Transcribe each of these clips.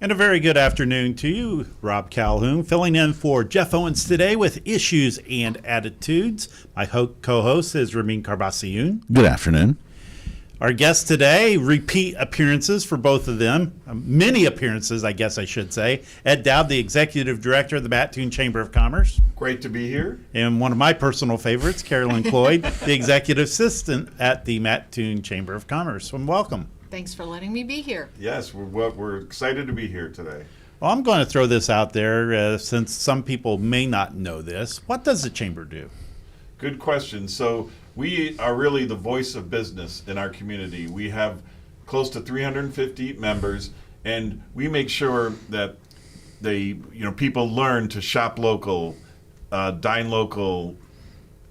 And a very good afternoon to you, Rob Calhoun, filling in for Jeff Owens today with Issues and Attitudes. My co-host is Rameen Karbassioon. Good afternoon. Our guests today, repeat appearances for both of them, many appearances, I guess I should say. Ed Dowd, the Executive Director of the Mattoon Chamber of Commerce. Great to be here. And one of my personal favorites, Carolyn Cloyd, the Executive Assistant at the Mattoon Chamber of Commerce. And welcome. Thanks for letting me be here. Yes, we're excited to be here today. Well, I'm going to throw this out there since some people may not know this. What does the Chamber do? Good question. So we are really the voice of business in our community. We have close to 350 members, and we make sure that people learn to shop local, dine local,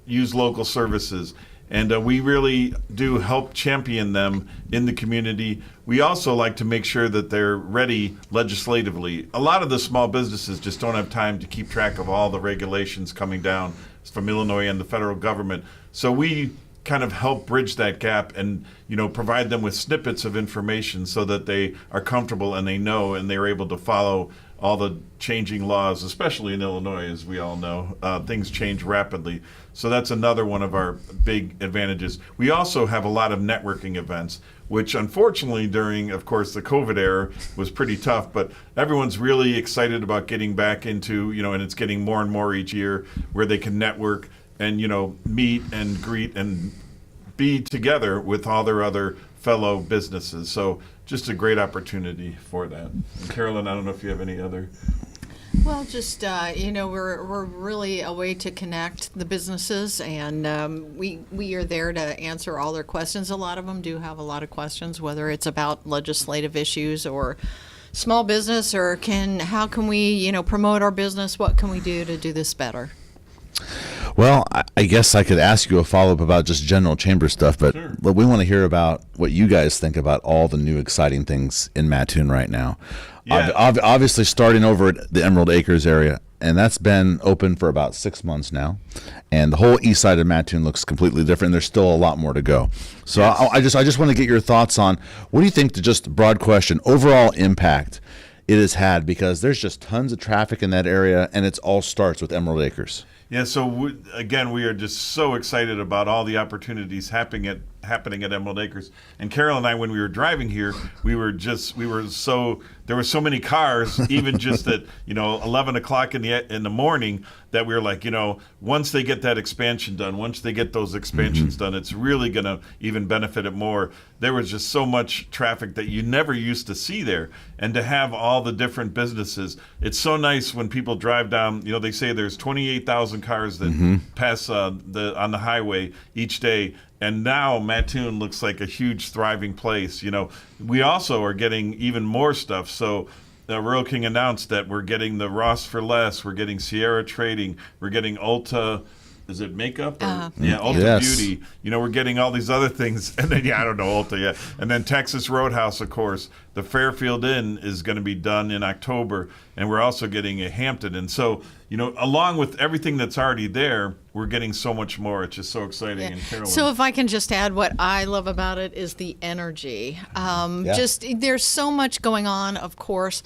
use local services. And we really do help champion them in the community. We also like to make sure that they're ready legislatively. A lot of the small businesses just don't have time to keep track of all the regulations coming down from Illinois and the federal government. So we kind of help bridge that gap and provide them with snippets of information so that they are comfortable and they know and they're able to follow all the changing laws, especially in Illinois, as we all know. Things change rapidly. So that's another one of our big advantages. We also have a lot of networking events, which unfortunately during, of course, the COVID era was pretty tough, but everyone's really excited about getting back into, and it's getting more and more each year where they can network and, meet and greet and be together with all their other fellow businesses. So just a great opportunity for that. And Carolyn, I don't know if you have any other. Well, just, we're really a way to connect the businesses, and we are there to answer all their questions. A lot of them do have a lot of questions, whether it's about legislative issues or small business or how can we, promote our business? What can we do to do this better? Well, I guess I could ask you a follow-up about just general chamber stuff, but Sure. we want to hear about what you guys think about all the new exciting things in Mattoon right now. Yeah. Obviously starting over at the Emerald Acres area, and that's been open for about 6 months now, and the whole east side of Mattoon looks completely different. There's still a lot more to go. So Yes. I just want to get your thoughts on what do you think, just broad question, overall impact it has had, because there's just tons of traffic in that area, and it all starts with Emerald Acres. Yeah, so we are just so excited about all the opportunities happening at Emerald Acres. And Carol and I, when we were driving here, there were so many cars, even just at 11 o'clock in the morning, that we were like, once they get that expansion done, once they get those expansions done, it's really going to even benefit it more. There was just so much traffic that you never used to see there, and to have all the different businesses, it's so nice when people drive down. They say there's 28,000 cars that pass on the highway each day. And now Mattoon looks like a huge thriving place. We also are getting even more stuff. So Rural King announced that we're getting the Ross for Less, we're getting Sierra Trading, we're getting Ulta. Is it makeup? Ulta Yes. Beauty. We're getting all these other things. And then, I don't know, Ulta yet. And then Texas Roadhouse, of course. The Fairfield Inn is going to be done in October. And we're also getting a Hampton. And so, along with everything that's already there, we're getting so much more. It's just so exciting. Yeah. And Carolyn. So if I can just add, what I love about it is the energy. Just there's so much going on, of course.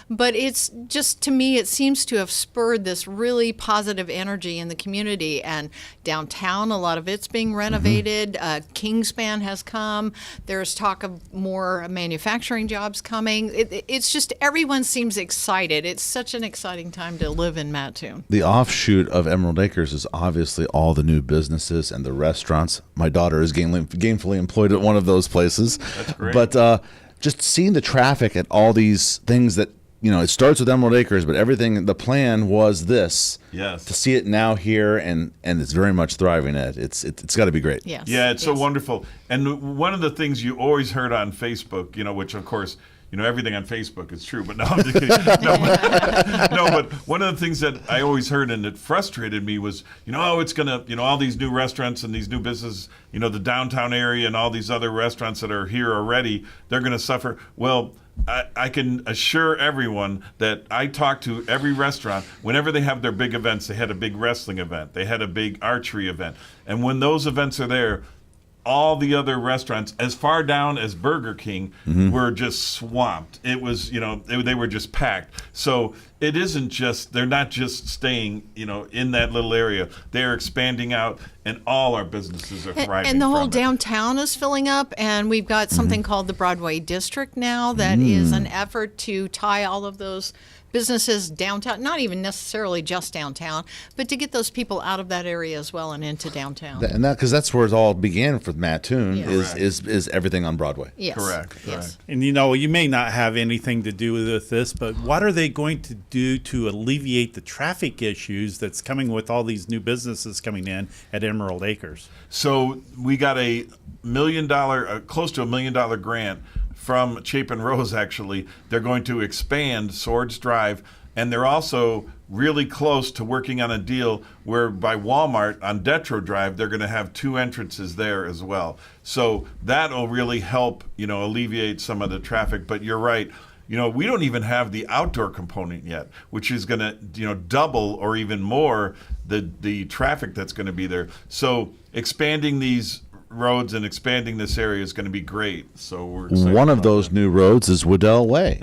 But it's just, to me, it seems to have spurred this really positive energy in the community. And downtown, a lot of it's being renovated. Kingspan has come. There's talk of more manufacturing jobs coming. It's just, everyone seems excited. It's such an exciting time to live in Mattoon. The offshoot of Emerald Acres is obviously all the new businesses and the restaurants. My daughter is gainfully employed at one of those places. That's great. But just seeing the traffic at all these things that, it starts with Emerald Acres, but everything, the plan was this. Yes. To see it now here, and it's very much thriving. It's got to be great. Yes. Yeah, it's so wonderful. And one of the things you always heard on Facebook, which of course, everything on Facebook is true, but no, I'm just kidding. But one of the things that I always heard and it frustrated me was, it's going to, all these new restaurants and these new businesses, the downtown area and all these other restaurants that are here already, they're going to suffer. Well, I can assure everyone that I talk to every restaurant. Whenever they have their big events, they had a big wrestling event, they had a big archery event. And when those events are there, all the other restaurants, as far down as Burger King, were just swamped. It was, they were just packed. So it isn't just, they're not just staying, in that little area. They're expanding out, and all our businesses are thriving. And the whole from it. downtown is filling up, and we've got something called the Broadway District now that is an effort to tie all of those businesses downtown, not even necessarily just downtown, but to get those people out of that area as well and into downtown. And that, because that's where it all began for Mattoon, Yeah. is everything on Broadway. Yes. Correct. Yes. And you may not have anything to do with this, but what are they going to do to alleviate the traffic issues that's coming with all these new businesses coming in at Emerald Acres? So we got a close to $1 million grant from Chapin Rose, actually. They're going to expand Swords Drive, and they're also really close to working on a deal where by Walmart on Detro Drive, they're going to have 2 entrances there as well. So that'll really help, alleviate some of the traffic. But you're right. We don't even have the outdoor component yet, which is going to, double or even more the traffic that's going to be there. So expanding these roads and expanding this area is going to be great. So we're excited. One of about those new roads is Waddell Way.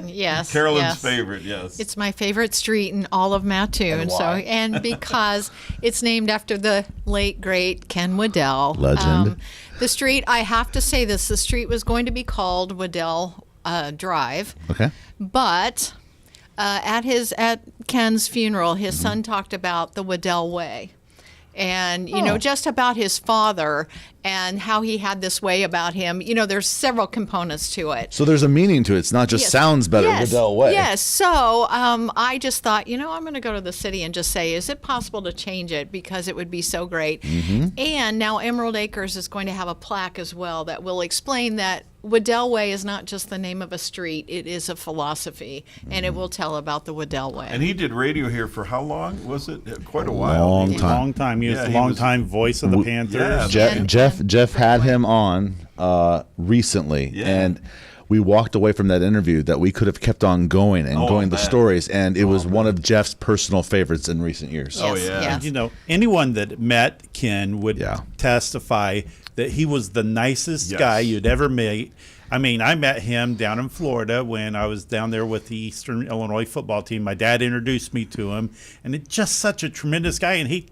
Yes. Carolyn's yes. favorite, yes. It's my favorite street in all of Mattoon. And So, why? and because it's named after the late great Ken Waddell. Legend. The street, I have to say this, the street was going to be called Waddell Drive, Okay. but at Ken's funeral, his son talked about the Waddell Way. And, just about his father and how he had this way about him. There's several components to it. So there's a meaning to it. It's not just Yes. sounds better, Yes. Waddell Way. Yes. So I just thought, I'm going to go to the city and just say, is it possible to change it? Because it would be so great. And now Emerald Acres is going to have a plaque as well that will explain that Waddell Way is not just the name of a street, it is a philosophy, and it will tell about the Waddell Way. And he did radio here for how long? Was it? Quite a while. Long time. Long time. He was Yeah, the he long was- time voice of the Panthers. Yeah. Jeff had him on recently, Yeah. and we walked away from that interview that we could have kept on going and going the man. stories, and it was one of Jeff's personal favorites in recent years. Oh, Yes, yeah. yes. Anyone that met Ken would Yeah. testify that he was the nicest Yes. guy you'd ever meet. I mean, I met him down in Florida when I was down there with the Eastern Illinois football team. My dad introduced me to him, and it's just such a tremendous guy, and he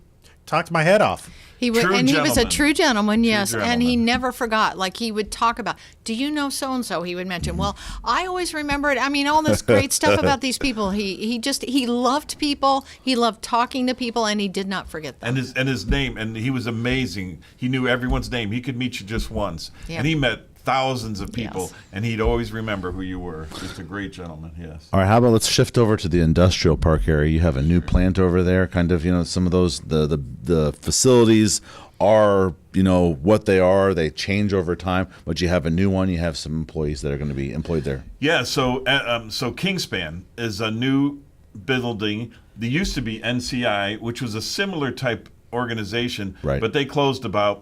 talked my head off. He was, True and he was a gentleman. true gentleman, yes. And he gentleman. never forgot. Like he would talk about, do you know so and so? He would mention. Well, I always remember it. I mean, all this great stuff about these people. He loved people. He loved talking to people, and he did not forget them. And his name, and he was amazing. He knew everyone's name. He could meet you just once. Yeah. And he met thousands of people, Yes. and he'd always remember who you were. Just a great gentleman, yes. All right, how about let's shift over to the industrial park area. You have a new plant over there, kind of, some of those, the facilities are, what they are. They change over time, but you have a new one. You have some employees that are going to be employed there. Yeah, so Kingspan is a new building. There used to be NCI, which was a similar type organization, Right. but they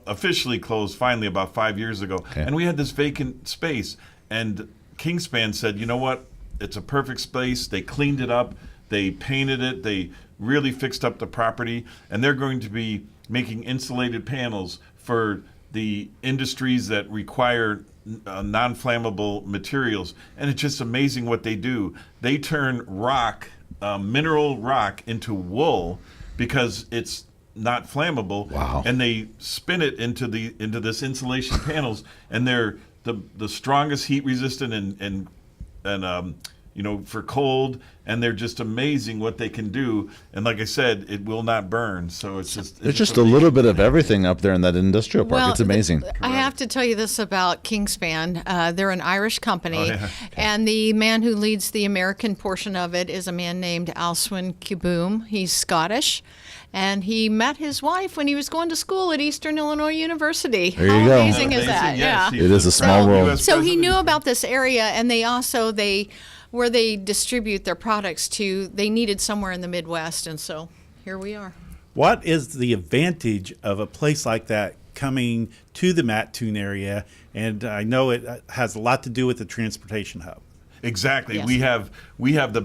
officially closed finally about 5 years ago. Okay. And we had this vacant space, and Kingspan said, you know what, it's a perfect space. They cleaned it up, they painted it, they really fixed up the property, and they're going to be making insulated panels for the industries that require non-flammable materials. And it's just amazing what they do. They turn rock, mineral rock, into wool because it's not flammable. Wow. And they spin it into this insulation panels, and they're the strongest heat resistant and for cold, and they're just amazing what they can do. And like I said, it will not burn. So it's just There's just a little bit of everything up there in that industrial park. It's amazing. I have to tell you this about Kingspan. They're an Irish company, Oh, yeah. and the man who leads the American portion of it is a man named Alswyn Kiboom. He's Scottish, and he met his wife when he was going to school at Eastern Illinois University. There you How go. amazing is that? Yes, Yeah. he's It is a the small proud world. US So he president. knew about this area, and they where they distribute their products to, they needed somewhere in the Midwest, and so here we are. What is the advantage of a place like that coming to the Mattoon area? And I know it has a lot to do with the transportation hub. Exactly. Yes. We have the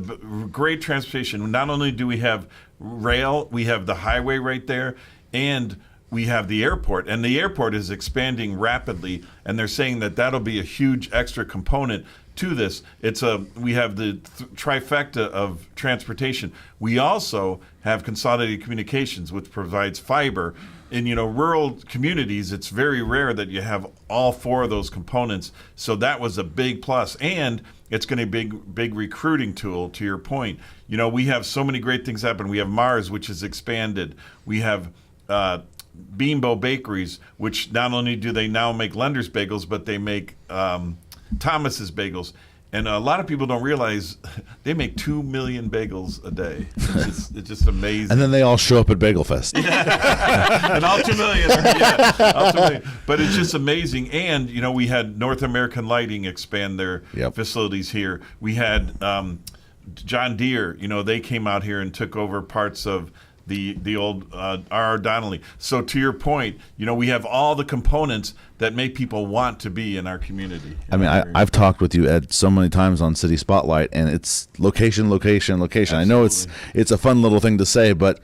great transportation. Not only do we have rail, we have the highway right there, and we have the airport, and the airport is expanding rapidly, and they're saying that that'll be a huge extra component to this. We have the trifecta of transportation. We also have consolidated communications, which provides fiber. In rural communities, it's very rare that you have all four of those components. So that was a big plus, and it's going to be a big recruiting tool. To your point, we have so many great things happen. We have Mars, which has expanded. We have Beanbo Bakeries, which not only do they now make Lender's bagels, but they make Thomas's bagels. And a lot of people don't realize they make 2 million bagels a day. It's just amazing. And then they all show up at Bagel Fest. And all 2 million. All 2 million. But it's just amazing. And, we had North American Lighting expand their facilities here. We had John Deere, they came out here and took over parts of the old R.R. Donnelly. So to your point, we have all the components that make people want to be in our community. I mean, I've talked with you, Ed, so many times on City Spotlight, and it's location, location, location. Absolutely. I know it's a fun little thing to say, but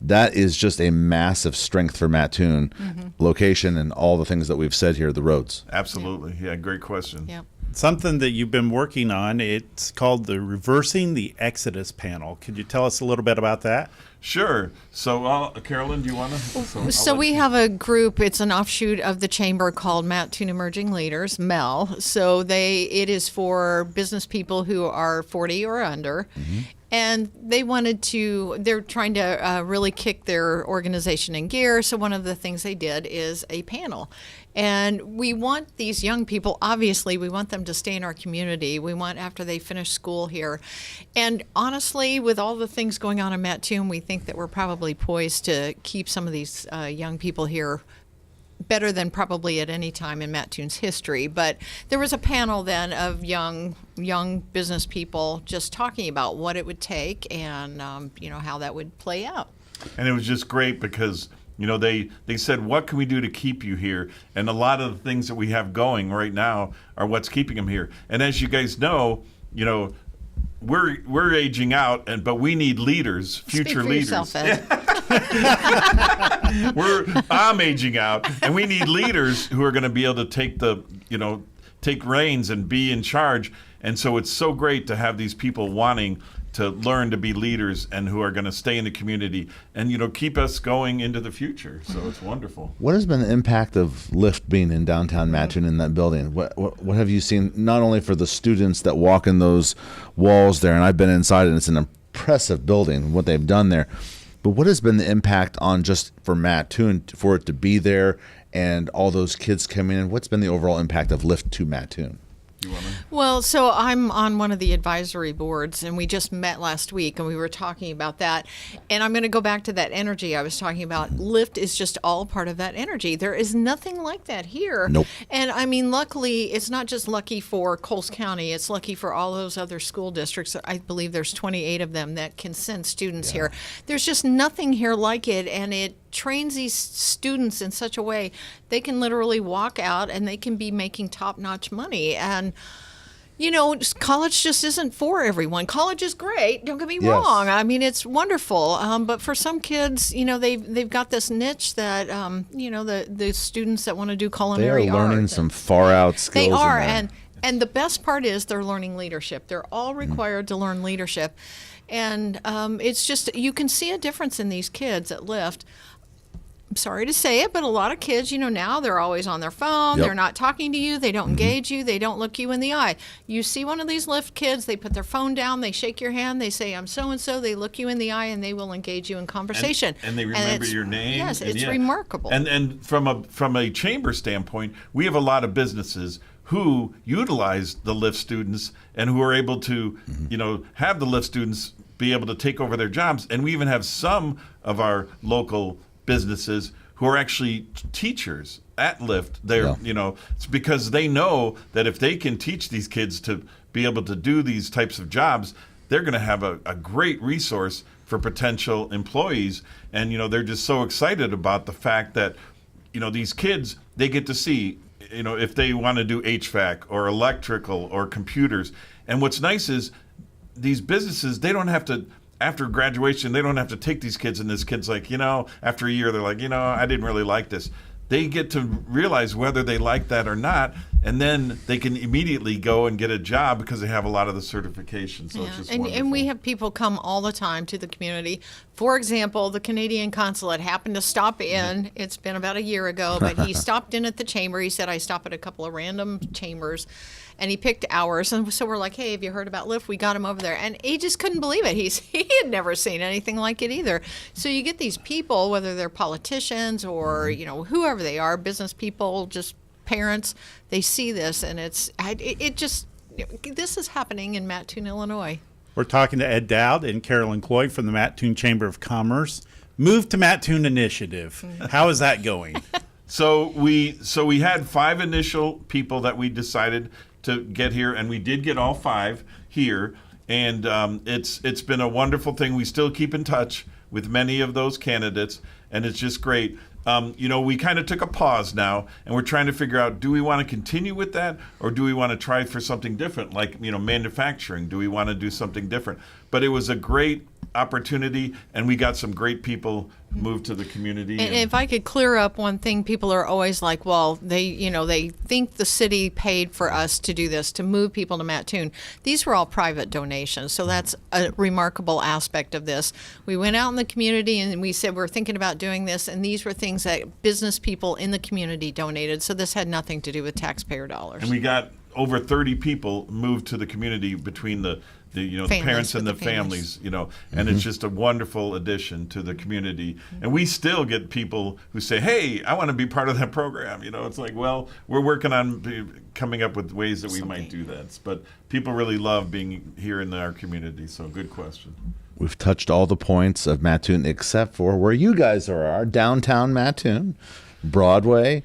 that is just a massive strength for Mattoon, location and all the things that we've said here, the roads. Absolutely. Yeah, great question. Yeah. Something that you've been working on, it's called the Reversing the Exodus panel. Could you tell us a little bit about that? Sure. So, Carolyn, do you want to? So we have a group. It's an offshoot of the chamber called Mattoon Emerging Leaders, MEL. So it is for business people who are 40 or under. And they're trying to really kick their organization in gear. So one of the things they did is a panel. And we want these young people, obviously, we want them to stay in our community. We want after they finish school here. And honestly, with all the things going on in Mattoon, we think that we're probably poised to keep some of these young people here better than probably at any time in Mattoon's history. But there was a panel then of young business people just talking about what it would take and how that would play out. And it was just great because they said, what can we do to keep you here? And a lot of the things that we have going right now are what's keeping them here. And as you guys know, we're aging out, but we need leaders, future leaders. Yourself, Ed. I'm aging out, and we need leaders who are going to be able to take reins and be in charge. And so it's so great to have these people wanting to learn to be leaders and who are going to stay in the community and keep us going into the future. So it's wonderful. What has been the impact of Lyft being in downtown Mattoon in that building? What have you seen, not only for the students that walk in those walls there, and I've been inside and it's an impressive building, what they've done there, but what has been the impact on just for Mattoon, for it to be there and all those kids coming in? What's been the overall impact of Lyft to Mattoon? Well, so I'm on one of the advisory boards, and we just met last week, and we were talking about that. And I'm going to go back to that energy I was talking about. Lyft is just all part of that energy. There is nothing like that here. Nope. And I mean, luckily, it's not just lucky for Coles County. It's lucky for all those other school districts. I believe there's 28 of them that can send students here. There's just nothing here like it, and it trains these students in such a way they can literally walk out and they can be making top-notch money. And college just isn't for everyone. College is great, don't get me wrong. I mean, it's wonderful. But for some kids, they've got this niche that the students that want to do culinary art. They are learning some far out skills. They are, and the best part is they're learning leadership. They're all required to learn leadership. And it's just, you can see a difference in these kids at Lyft. I'm sorry to say it, but a lot of kids, now they're always on their phone. Yep. They're not talking to you. They don't engage you. They don't look you in the eye. You see one of these Lyft kids, they put their phone down, they shake your hand, they say, I'm so-and-so. They look you in the eye, and they will engage you in conversation. And they remember your name. Yes, it's remarkable. And from a chamber standpoint, we have a lot of businesses who utilize the Lyft students and who are able to, have the Lyft students be able to take over their jobs. And we even have some of our local businesses who are actually teachers at Lyft. They're, it's because they know that if they can teach these kids to be able to do these types of jobs, they're going to have a great resource for potential employees. And, they're just so excited about the fact that, these kids, they get to see, if they want to do HVAC or electrical or computers. And what's nice is these businesses, they don't have to after graduation, they don't have to take these kids, and this kid's like, after a year, they're like, I didn't really like this. They get to realize whether they like that or not, and then they can immediately go and get a job because they have a lot of the certifications. So it's just wonderful. And we have people come all the time to the community. For example, the Canadian consulate happened to stop in. It's been about a year ago, but he stopped in at the chamber. He said, I stop at a couple of random chambers. And he picked ours. And so we're like, hey, have you heard about Lyft? We got him over there. And he just couldn't believe it. He had never seen anything like it either. So you get these people, whether they're politicians or, whoever they are, business people, just parents, they see this. And this is happening in Mattoon, Illinois. We're talking to Ed Dowd and Carolyn Cloyd from the Mattoon Chamber of Commerce. Move to Mattoon Initiative. How is that going? So we had 5 initial people that we decided to get here, and we did get all 5 here, and it's been a wonderful thing. We still keep in touch with many of those candidates, and it's just great. We kind of took a pause now, and we're trying to figure out, do we want to continue with that, or do we want to try for something different, like manufacturing? Do we want to do something different? But it was a great opportunity, and we got some great people moved to the community. And if I could clear up one thing, people are always like, well, they think the city paid for us to do this, to move people to Mattoon. These were all private donations, so that's a remarkable aspect of this. We went out in the community and we said we're thinking about doing this, and these were things that business people in the community donated, so this had nothing to do with taxpayer dollars. And we got over 30 people moved to the community between the parents and the families, and it's just a wonderful addition to the community. And we still get people who say, hey, I want to be part of that program. It's like, well, we're working on coming up with ways that we might do that. But people really love being here in our community. So good question. We've touched all the points of Mattoon except for where you guys are, downtown Mattoon, Broadway.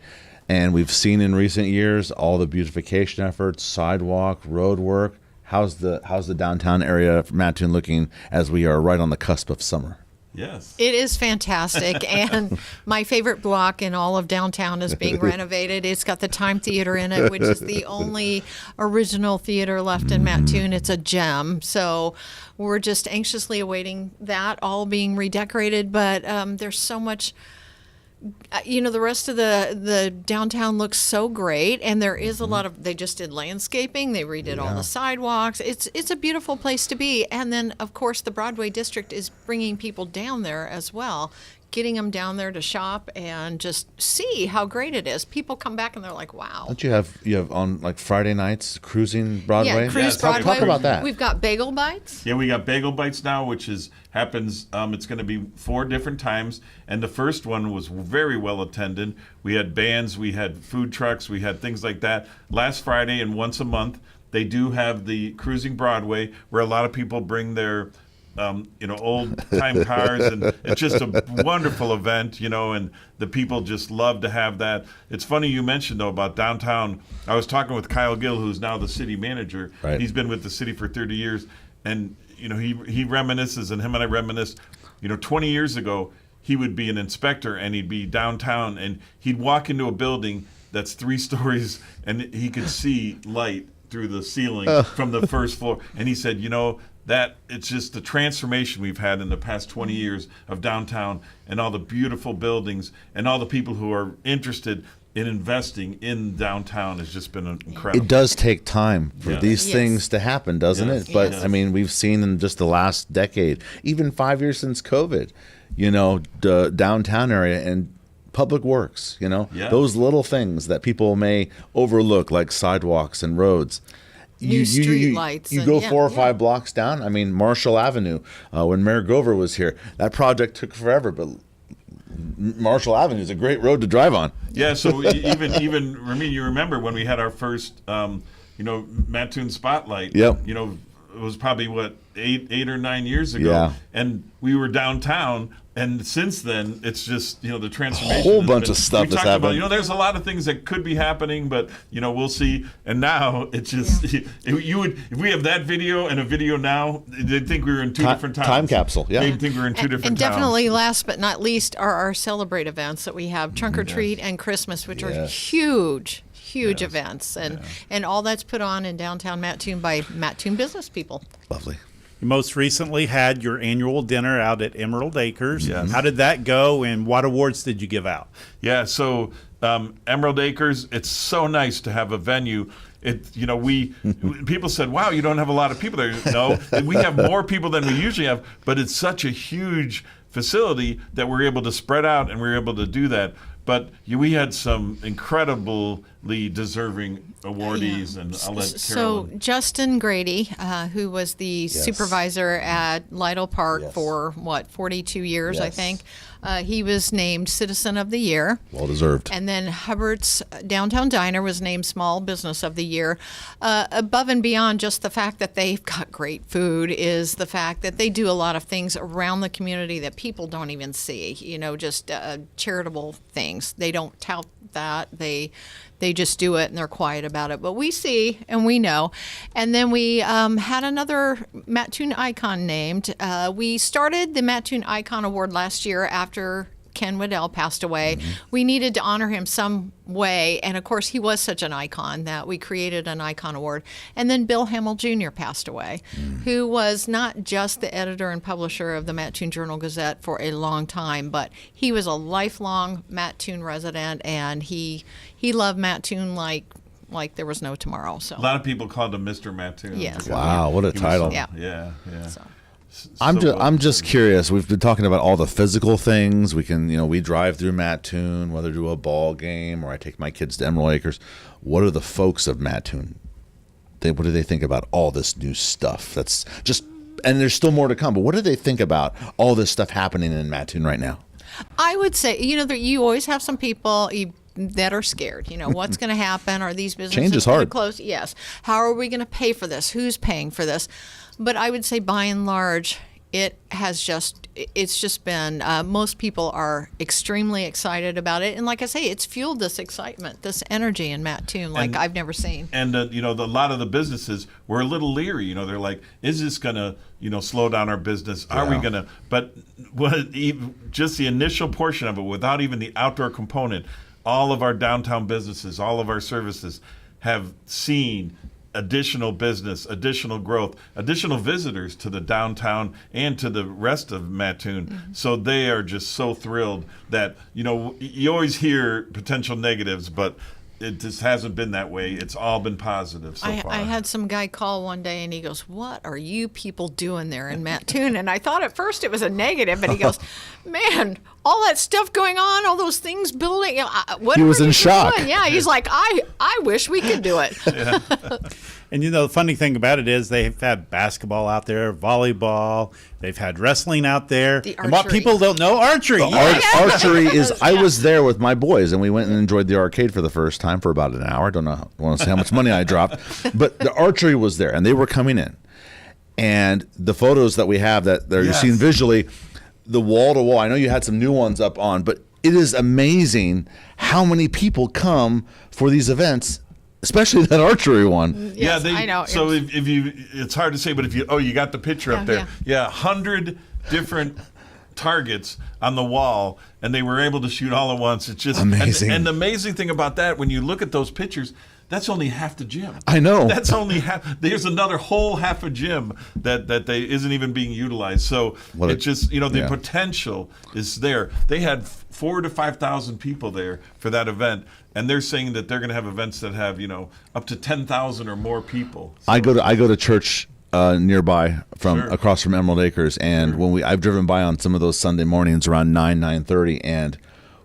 And we've seen in recent years all the beautification efforts, sidewalk, road work. How's the downtown area of Mattoon looking as we are right on the cusp of summer? Yes. It is fantastic. And my favorite block in all of downtown is being renovated. It's got the Time Theater in it, which is the only original theater left in Mattoon. It's a gem. So we're just anxiously awaiting that all being redecorated. But there's so much. The rest of the downtown looks so great, and there is a lot of. They just did landscaping. They redid all the sidewalks. It's a beautiful place to be. And then, of course, the Broadway district is bringing people down there as well, getting them down there to shop and just see how great it is. People come back and they're like, "Wow!" Don't you have on like Friday nights cruising Broadway? Yeah, cruise Broadway. Talk about that. We've got Bagel Bites. Yeah, we got Bagel Bites now, which happens. It's going to be 4 different times, and the first one was very well attended. We had bands, we had food trucks, we had things like that. Last Friday and once a month, they do have the Cruising Broadway, where a lot of people bring their old time cars, and it's just a wonderful event, and the people just love to have that. It's funny you mentioned though about downtown. I was talking with Kyle Gill, who's now the city manager. Right. He's been with the city for 30 years, and he reminisces, and him and I reminisce. 20 years ago, he would be an inspector, and he'd be downtown, and he'd walk into a building that's 3 stories, and he could see light through the ceiling from the first floor. And he said, that it's just the transformation we've had in the past 20 years of downtown, and all the beautiful buildings and all the people who are interested in investing in downtown has just been incredible. It does take time for these Yes. things to happen, doesn't Yes. it? But Yes. I mean, we've seen in just the last decade, even 5 years since COVID, the downtown area and public works, those little things that people may overlook, like sidewalks and roads. New street lights You and- go yeah, 4 or yeah. 5 blocks down. I mean, Marshall Avenue. When Mayor Gover was here, that project took forever, but Marshall Avenue is a great road to drive on. Yeah, so even Rameen, you remember when we had our first Mattoon Spotlight? Yep. It was probably 8 or 9 years ago. Yeah. And we were downtown, and since then it's just the transformation. A whole has bunch been- of stuff we has talked about, happened. there's a lot of things that could be happening, but we'll see. And now it's just if we have that video and a video now, they'd think we were in 2 different towns. Time capsule, yeah. They'd think we were in 2 different And towns. definitely last but not least are our Celebrate events that we have, Trunk or Treat and Christmas, which are Yes. huge events. And all that's put on in downtown Mattoon by Mattoon business people. Lovely. You most recently had your annual dinner out at Emerald Acres. Yes. How did that go, and what awards did you give out? Yeah, so Emerald Acres, it's so nice to have a venue. People said, "Wow, you don't have a lot of people there." No, we have more people than we usually have, but it's such a huge facility that we're able to spread out, and we're able to do that. But we had some incredibly deserving awardees, and I'll let Carolyn. So Justin Grady, who was the supervisor at Lytle Park for 42 years, I think, he was named Citizen of the Year. Well deserved. And then Hubbard's Downtown Diner was named Small Business of the Year. Above and beyond just the fact that they've got great food is the fact that they do a lot of things around the community that people don't even see, just charitable things. They don't tout that. They just do it, and they're quiet about it. But we see and we know. And then we had another Mattoon icon named. We started the Mattoon Icon Award last year after Ken Waddell passed away. We needed to honor him some way, and of course he was such an icon that we created an icon award. And then Bill Hamill Jr. passed away, who was not just the editor and publisher of the Mattoon Journal-Gazette for a long time, but he was a lifelong Mattoon resident, and he loved Mattoon like there was no tomorrow. So A lot of people called him Mr. Mattoon. Yes. Wow, what a title. Yeah. So. I'm just curious. We've been talking about all the physical things. We can, we drive through Mattoon, whether to a ball game or I take my kids to Emerald Acres. What are the folks of Mattoon? What do they think about all this new stuff? That's just, and there's still more to come. But what do they think about all this stuff happening in Mattoon right now? I would say, that you always have some people that are scared. What's going to happen? Are these businesses Change is going to hard. close? Yes. How are we going to pay for this? Who's paying for this? But I would say by and large, it's just been, most people are extremely excited about it. And like I say, it's fueled this excitement, this energy in Mattoon like I've never seen. And, a lot of the businesses were a little leery. They're like, is this going to, slow down our business? Are we going to? But just the initial portion of it, without even the outdoor component, all of our downtown businesses, all of our services have seen additional business, additional growth, additional visitors to the downtown and to the rest of Mattoon. So they are just so thrilled that, you always hear potential negatives, but it just hasn't been that way. It's all been positive so far. I had some guy call one day, and he goes, "What are you people doing there in Mattoon?" And I thought at first it was a negative, but he goes, "Man, all that stuff going on, all those things building." What He was in shock. doing? Yeah, he's like, I wish we could do it. And the funny thing about it is they've had basketball out there, volleyball, they've had wrestling out there. The And what archery. people don't know, archery. Archery is. I was there with my boys, and we went and enjoyed the arcade for the first time for about an hour. I don't want to say how much money I dropped, but the archery was there, and they were coming in. And the photos that we have that you're seeing visually, the wall to wall. I know you had some new ones up on, but it is amazing how many people come for these events. Especially that archery one. Yes, I know. So if you, it's hard to say, but if you got the picture up there. Yeah, 100 different targets on the wall, and they were able to shoot all at once. It's just amazing. And the amazing thing about that, when you look at those pictures, that's only half the gym. I know. That's only half. There's another whole half a gym that they isn't even being utilized. So the potential is there. They had 4,000 to 5,000 people there for that event, and they're saying that they're going to have events that have up to 10,000 or more people. So, I go to church nearby across from Emerald Acres, and when I've driven by on some of those Sunday mornings around 9:30, and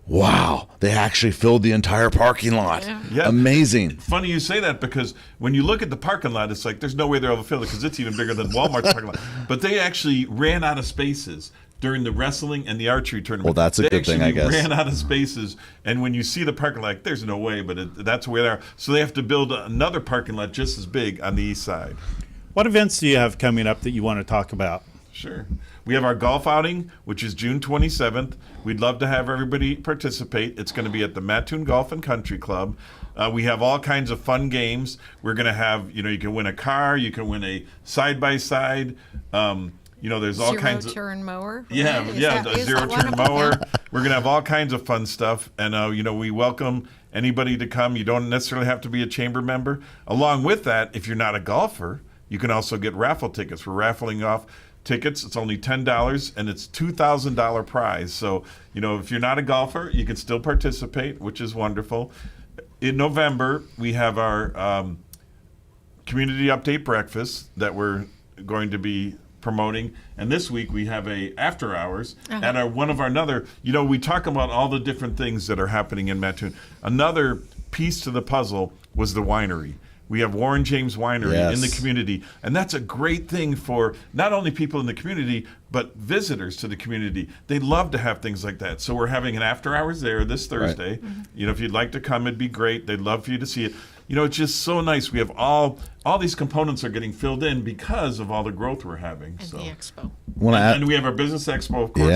wow, they actually filled the entire parking lot. Yeah. Amazing. Funny you say that, because when you look at the parking lot, it's like there's no way they're able to fill it because it's even bigger than Walmart's parking lot. But they actually ran out of spaces during the wrestling and the archery tournament. Well, that's a good thing, I guess. They ran out of spaces, and when you see the parking lot, there's no way, but that's where they are. So they have to build another parking lot just as big on the east side. What events do you have coming up that you want to talk about? Sure. We have our golf outing, which is June 27th. We'd love to have everybody participate. It's going to be at the Mattoon Golf and Country Club. We have all kinds of fun games. We're going to have, you can win a car, you can win a side-by-side. There's all kinds of zero-turn mower. Right? Yeah, Is a zero-turn that mower. We're going to have all kinds of fun stuff, and we welcome anybody to come. You don't necessarily have to be a chamber member. Along with that, if you're not a golfer, You can also get raffle tickets. We're raffling off tickets. It's only $10, and it's $2,000 prize. So, if you're not a golfer, you can still participate, which is wonderful. In November, we have our community update breakfast that we're going to be promoting, and this week we have a after hours at another. We talk about all the different things that are happening in Mattoon. Another piece to the puzzle was the winery. We have Warren James Winery in the community, and that's a great thing for not only people in the community, but visitors to the community. They love to have things like that. So we're having an after hours there this Thursday. Right. If you'd like to come, it'd be great. They'd love for you to see it. It's just so nice. We have all these components are getting filled in because of all the growth we're having. And the expo. And we have our business expo, of course,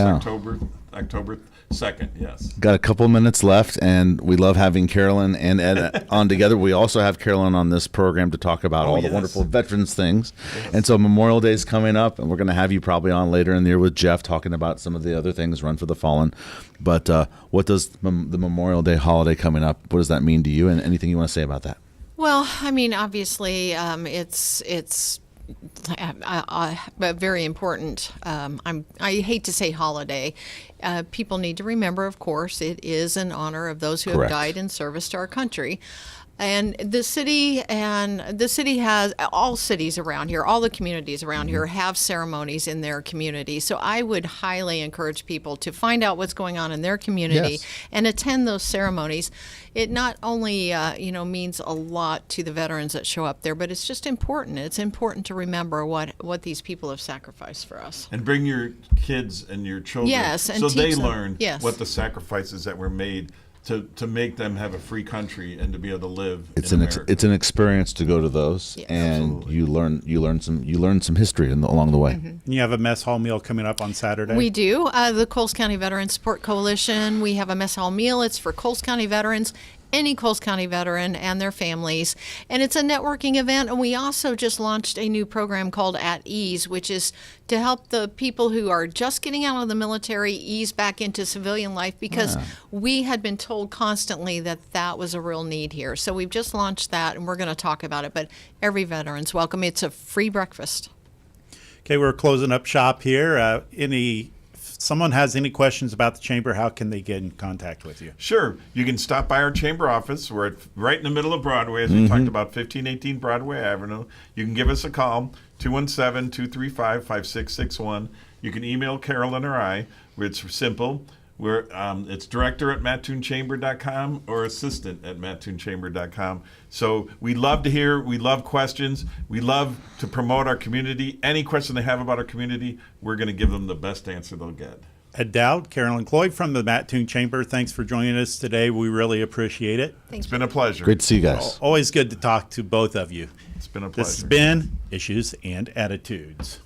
October 2nd, yes. Got a couple minutes left, and we love having Carolyn and Ed on together. We also have Carolyn on this program to talk about all the wonderful veterans things. Yes. And so Memorial Day is coming up, and we're going to have you probably on later in the year with Jeff talking about some of the other things, Run for the Fallen. But what does the Memorial Day holiday coming up, what does that mean to you, and anything you want to say about that? Well, obviously, it's very important. I hate to say holiday. People need to remember, of course, it is in honor of those who have died in service to our country. And the city has, all cities around here, all the communities around here have ceremonies in their community. So I would highly encourage people to find out what's going on in their community and attend those ceremonies. It not only means a lot to the veterans that show up there, but it's just important. It's important to remember what these people have sacrificed for us. And bring your kids and your children and so they learn what the sacrifices that were made to make them have a free country and to be able to live it's in America. It's an experience to go to those, and absolutely. you learn some history along the way. And you have a mess hall meal coming up on Saturday. We do. The Coles County Veterans Support Coalition. We have a mess hall meal. It's for Coles County veterans, any Coles County veteran and their families. And it's a networking event. And we also just launched a new program called At Ease, which is to help the people who are just getting out of the military ease back into civilian life, because we had been told constantly that was a real need here. So we've just launched that, and we're going to talk about it. But every veteran's welcome. It's a free breakfast. Okay, we're closing up shop here. If someone has any questions about the chamber, how can they get in contact with you? Sure. You can stop by our chamber office. We're right in the middle of Broadway, as we talked about, 1518 Broadway Avenue. You can give us a call, 217-235-5661. You can email Carolyn or I. It's simple. It's director@mattoonchamber.com or assistant@mattoonchamber.com. So we love to hear. We love questions. We love to promote our community. Any question they have about our community, we're going to give them the best answer they'll get. Ed Dowd, Carolyn Cloyd from the Mattoon Chamber. Thanks for joining us today. We really appreciate it. It's been a pleasure. Great to see you guys. Always good to talk to both of you. It's been a pleasure. This has been Issues and Attitudes.